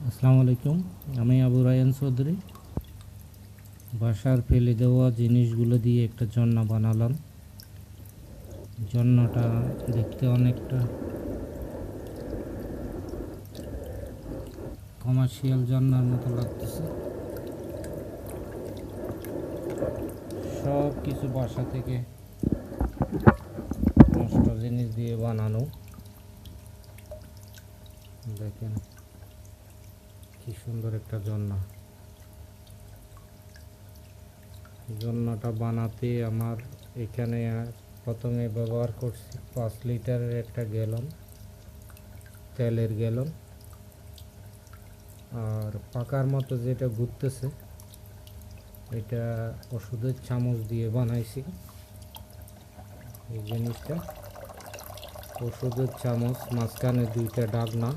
আসসালামু আলাইকুম। আমি আবু রায়ান চৌধুরী। বাসার ফেলে দেওয়া জিনিসগুলো দিয়ে একটা ঝর্ণা বানালাম। ঝর্ণাটা দেখতে অনেকটা কমার্শিয়াল ঝর্ণার মতো লাগতেছে। সব কিছু বাসা থেকে নষ্ট জিনিস দিয়ে বানানো। দেখেন কি সুন্দর একটা ঝর্ণা। ঝর্ণাটা বানাতে আমার এখানে প্রথমে ব্যবহার করছি 5 লিটারের একটা গ্যালন, তেলের গ্যালন। আর পাকার মতো যেটা ঘুরতেছে এটা ওষুধের চামচ দিয়ে বানাইছি। এই জিনিসটা ওষুধের চামচ, মাঝখানে 2টা ডাকনা।